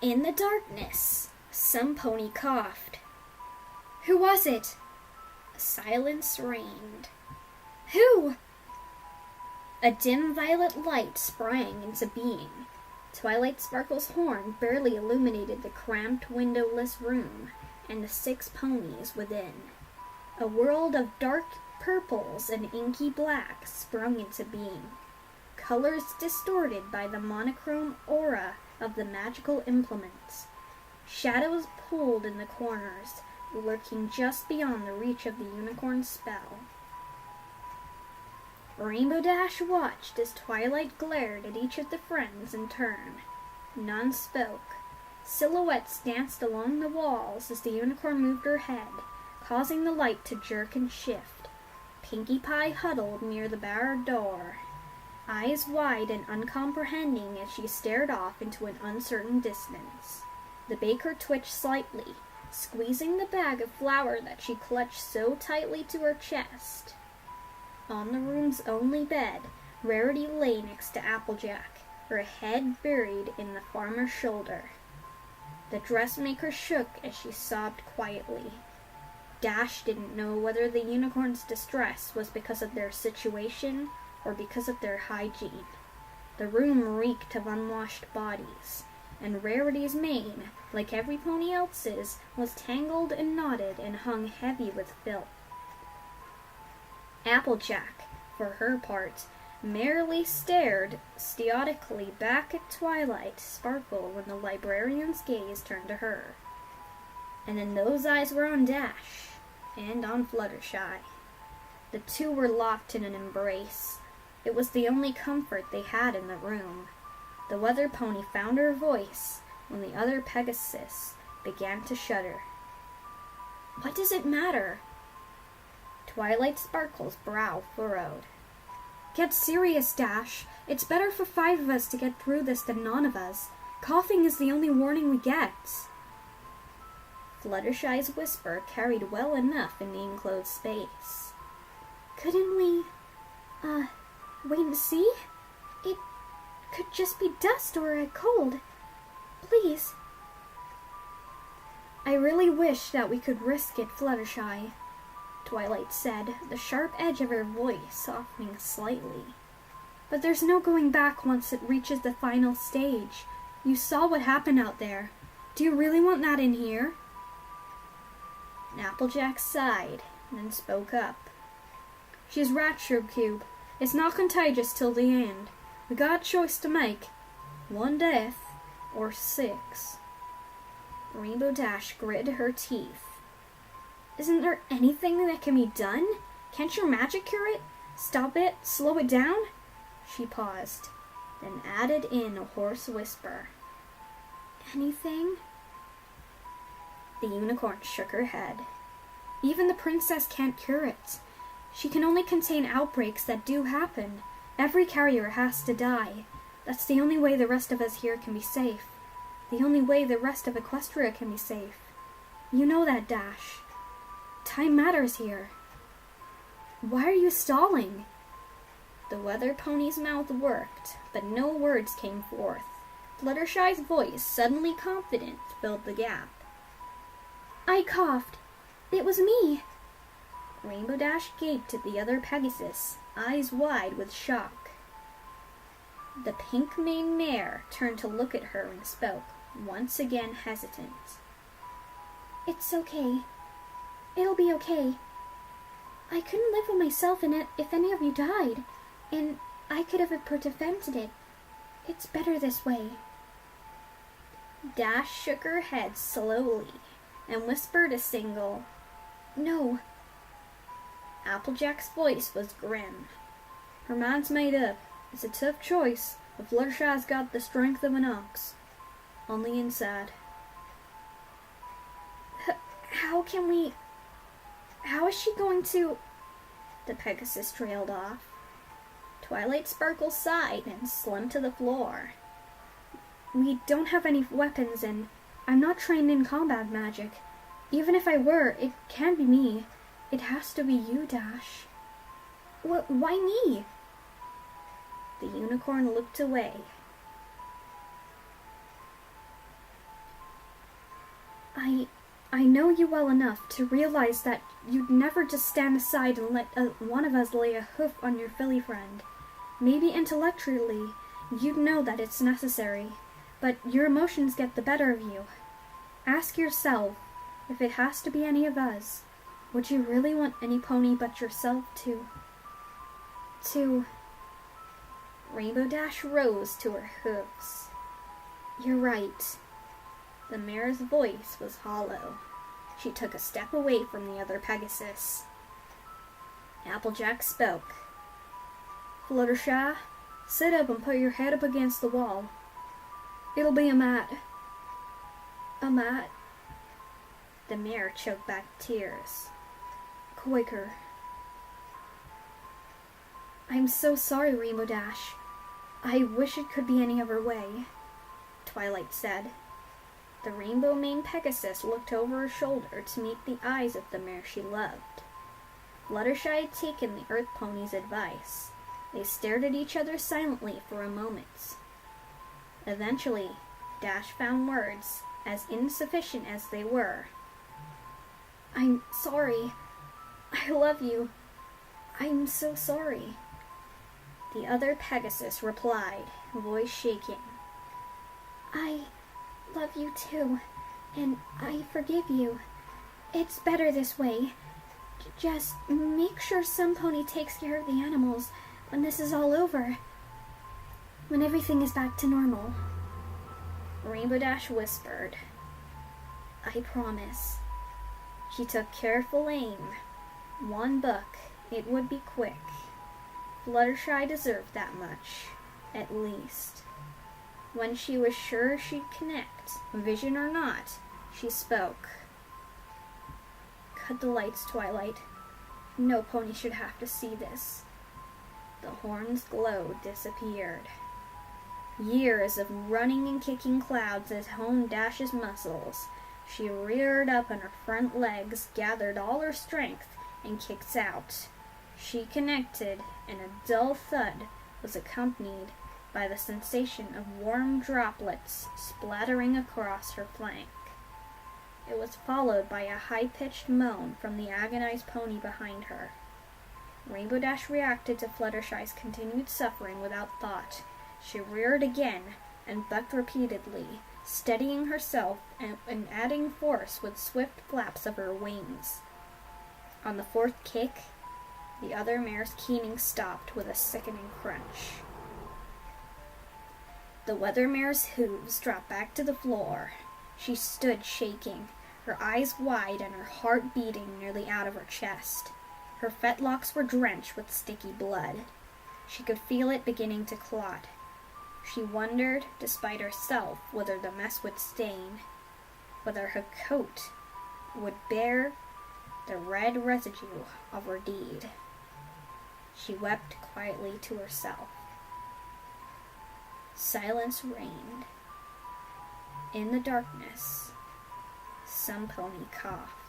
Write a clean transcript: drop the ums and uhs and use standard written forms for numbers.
In the darkness, some pony coughed. Who was it? Silence reigned. Who? A dim violet light sprang into being. Twilight Sparkle's horn barely illuminated the cramped, windowless room and the 6 ponies within. A world of dark purples and inky blacks sprung into being, colors distorted by the monochrome aura of the magical implements. Shadows pulled in the corners, lurking just beyond the reach of the unicorn's spell. Rainbow Dash watched as Twilight glared at each of the friends in turn. None spoke. Silhouettes danced along the walls as the unicorn moved her head, causing the light to jerk and shift. Pinkie Pie huddled near the barred door, eyes wide and uncomprehending as she stared off into an uncertain distance. The baker twitched slightly, squeezing the bag of flour that she clutched so tightly to her chest. On the room's only bed, Rarity lay next to Applejack, her head buried in the farmer's shoulder. The dressmaker shook as she sobbed quietly. Dash didn't know whether the unicorn's distress was because of their situation or because of their hygiene. The room reeked of unwashed bodies, and Rarity's mane, like every pony else's, was tangled and knotted and hung heavy with filth. Applejack, for her part, merely stared stoically back at Twilight Sparkle when the librarian's gaze turned to her. And then those eyes were on Dash, and on Fluttershy. The two were locked in an embrace. It was the only comfort they had in the room. The weather pony found her voice when the other Pegasus began to shudder. What does it matter? Twilight Sparkle's brow furrowed. Get serious, Dash. It's better for 5 of us to get through this than none of us. Coughing is the only warning we get. Fluttershy's whisper carried well enough in the enclosed space. Couldn't we, wait and see? It could just be dust or a cold. Please. I really wish that we could risk it, Fluttershy, Twilight said, the sharp edge of her voice softening slightly. But there's no going back once it reaches the final stage. You saw what happened out there. Do you really want that in here? Applejack sighed, then spoke up. She's right, Cube. It's not contagious till the end. We got a choice to make. 1 death, or 6. Rainbow Dash gritted her teeth. Isn't there anything that can be done? Can't your magic cure it? Stop it? Slow it down? She paused, then added in a hoarse whisper. Anything? The unicorn shook her head. Even the princess can't cure it. She can only contain outbreaks that do happen. Every carrier has to die. That's the only way the rest of us here can be safe. The only way the rest of Equestria can be safe. You know that, Dash. Time matters here. Why are you stalling? The weather pony's mouth worked, but no words came forth. Fluttershy's voice, suddenly confident, filled the gap. I coughed. It was me. Rainbow Dash gaped at the other Pegasus, eyes wide with shock. The pink-maned mare turned to look at her and spoke, once again hesitant. It's okay. It'll be okay. I couldn't live with myself in it if any of you died, and I could have prevented it. It's better this way. Dash shook her head slowly and whispered a single, No. Applejack's voice was grim. Her mind's made up. It's a tough choice, but Fluttershy's got the strength of an ox. Only inside. How is she going to... The Pegasus trailed off. Twilight Sparkle sighed and slumped to the floor. We don't have any weapons, and I'm not trained in combat magic. Even if I were, it can't be me. It has to be you, Dash. Why me? The unicorn looked away. I know you well enough to realize that you'd never just stand aside and let one of us lay a hoof on your filly friend. Maybe intellectually, you'd know that it's necessary, but your emotions get the better of you. Ask yourself, if it has to be any of us, would you really want any pony but yourself to... Rainbow Dash rose to her hooves. You're right. The mare's voice was hollow. She took a step away from the other Pegasus. Applejack spoke. Fluttershy, sit up and put your head up against the wall. It'll be a mat. A mat? The mare choked back tears. Quicker. I'm so sorry, Rainbow Dash. I wish it could be any other way, Twilight said. The rainbow-maned Pegasus looked over her shoulder to meet the eyes of the mare she loved. Fluttershy had taken the Earth Pony's advice. They stared at each other silently for a moment. Eventually, Dash found words, as insufficient as they were. I'm sorry. I love you. I'm so sorry. The other Pegasus replied, voice shaking. I love you too, and I forgive you. It's better this way. Just make sure some pony takes care of the animals when this is all over. When everything is back to normal. Rainbow Dash whispered, I promise. She took careful aim. One buck, it would be quick. Fluttershy deserved that much, at least. When she was sure she'd connect, vision or not, she spoke. Cut the lights, Twilight. No pony should have to see this. The horn's glow disappeared. Years of running and kicking clouds had honed Dash's muscles. She reared up on her front legs, gathered all her strength, and kicked out. She connected, and a dull thud was accompanied by the sensation of warm droplets splattering across her flank. It was followed by a high-pitched moan from the agonized pony behind her. Rainbow Dash reacted to Fluttershy's continued suffering without thought. She reared again and bucked repeatedly, steadying herself and adding force with swift flaps of her wings. On the fourth kick, the other mare's keening stopped with a sickening crunch. The weather mare's hooves dropped back to the floor. She stood shaking, her eyes wide and her heart beating nearly out of her chest. Her fetlocks were drenched with sticky blood. She could feel it beginning to clot. She wondered, despite herself, whether the mess would stain, whether her coat would bear the red residue of her deed. She wept quietly to herself. Silence reigned. In the darkness, some pony coughed.